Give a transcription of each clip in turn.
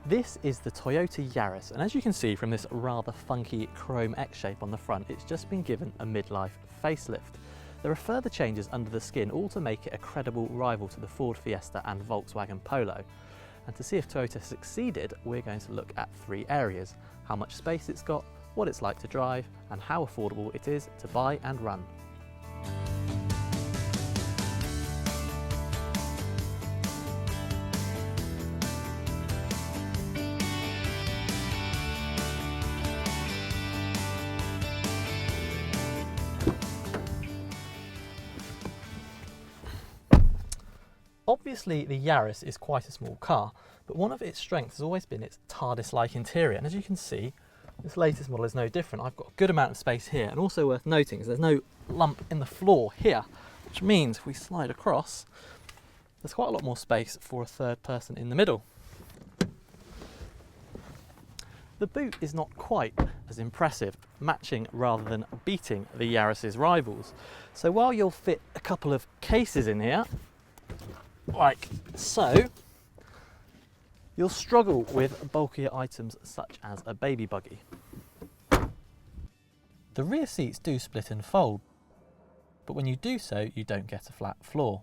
This is the Toyota Yaris, and as you can see from this rather funky chrome X shape on the front, it's just been given a midlife facelift. There are further changes under the skin, all to make it a credible rival to the Ford Fiesta and Volkswagen Polo. And to see if Toyota succeeded, we're going to look at 3 areas: how much space it's got, what it's like to drive, and how affordable it is to buy and run. Obviously, the Yaris is quite a small car, but one of its strengths has always been its TARDIS-like interior, and as you can see, this latest model is no different. I've got a good amount of space here, and also worth noting is there's no lump in the floor here, which means if we slide across, there's quite a lot more space for a third person in the middle. The boot is not quite as impressive, matching rather than beating the Yaris's rivals. So while you'll fit a couple of cases in here, like so, you'll struggle with bulkier items such as a baby buggy. The rear seats do split and fold, but when you do so, you don't get a flat floor.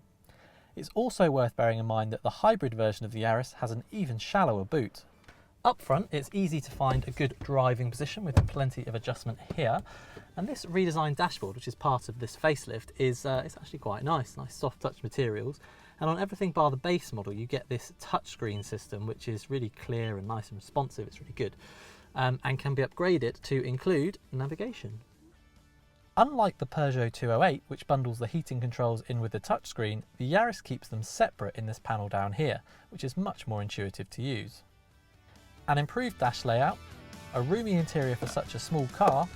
It's also worth bearing in mind that the hybrid version of the Yaris has an even shallower boot. Up front, it's easy to find a good driving position with plenty of adjustment here, and this redesigned dashboard, which is part of this facelift, is it's actually quite nice soft touch materials. And on everything bar the base model, you get this touchscreen system, which is really clear and nice and responsive. It's really good, and can be upgraded to include navigation. Unlike the Peugeot 208, which bundles the heating controls in with the touchscreen, the Yaris keeps them separate in this panel down here, which is much more intuitive to use. An improved dash layout, a roomy interior for such a small car,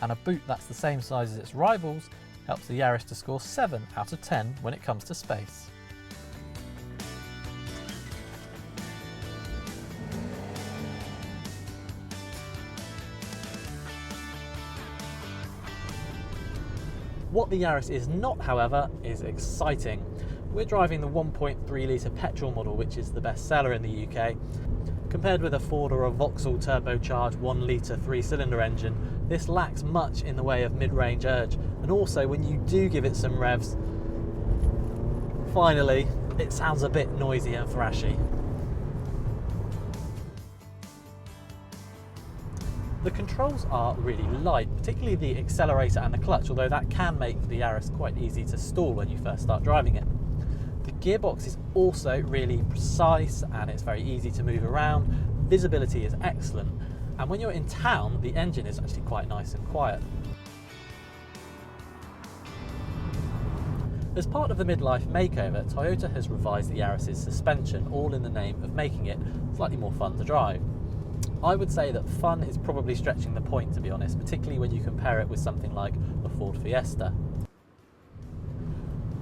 and a boot that's the same size as its rivals helps the Yaris to score 7 out of 10 when it comes to space. What the Yaris is not, however, is exciting. We're driving the 1.3 litre petrol model, which is the best seller in the UK. Compared with a Ford or a Vauxhall turbocharged 1 litre 3-cylinder engine, this lacks much in the way of mid-range urge, and also when you do give it some revs, finally, it sounds a bit noisy and thrashy. The controls are really light, particularly the accelerator and the clutch, although that can make the Yaris quite easy to stall when you first start driving it. The gearbox is also really precise and it's very easy to move around. Visibility is excellent, and when you're in town, the engine is actually quite nice and quiet. As part of the midlife makeover, Toyota has revised the Yaris's suspension, all in the name of making it slightly more fun to drive. I would say that fun is probably stretching the point, to be honest, particularly when you compare it with something like the Ford Fiesta.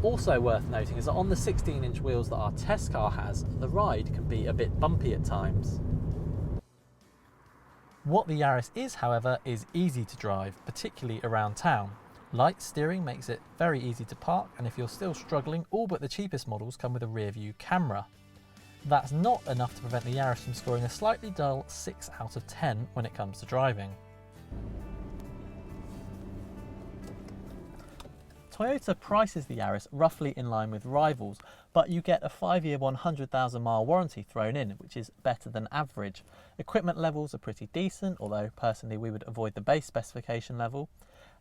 Also worth noting is that on the 16-inch wheels that our test car has, the ride can be a bit bumpy at times. What the Yaris is, however, is easy to drive, particularly around town. Light steering makes it very easy to park, and if you're still struggling, all but the cheapest models come with a rear view camera. That's not enough to prevent the Yaris from scoring a slightly dull 6 out of 10 when it comes to driving. Toyota prices the Yaris roughly in line with rivals, but you get a 5-year 100,000 mile warranty thrown in, which is better than average. Equipment levels are pretty decent, although personally we would avoid the base specification level.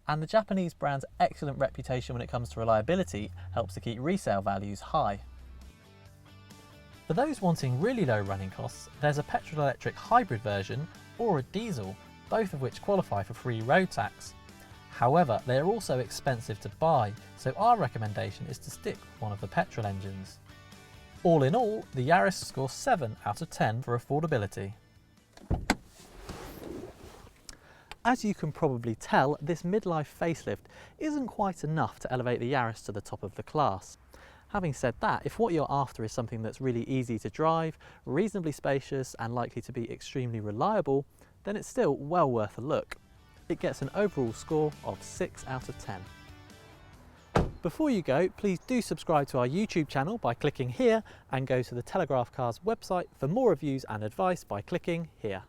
And the Japanese brand's excellent reputation when it comes to reliability helps to keep resale values high. For those wanting really low running costs, there's a petrol-electric hybrid version or a diesel, both of which qualify for free road tax. However, they are also expensive to buy, so our recommendation is to stick with one of the petrol engines. All in all, the Yaris scores 7 out of 10 for affordability. As you can probably tell, this midlife facelift isn't quite enough to elevate the Yaris to the top of the class. Having said that, if what you're after is something that's really easy to drive, reasonably spacious and likely to be extremely reliable, then it's still well worth a look. It gets an overall score of 6 out of 10. Before you go, please do subscribe to our YouTube channel by clicking here, and go to the Telegraph Cars website for more reviews and advice by clicking here.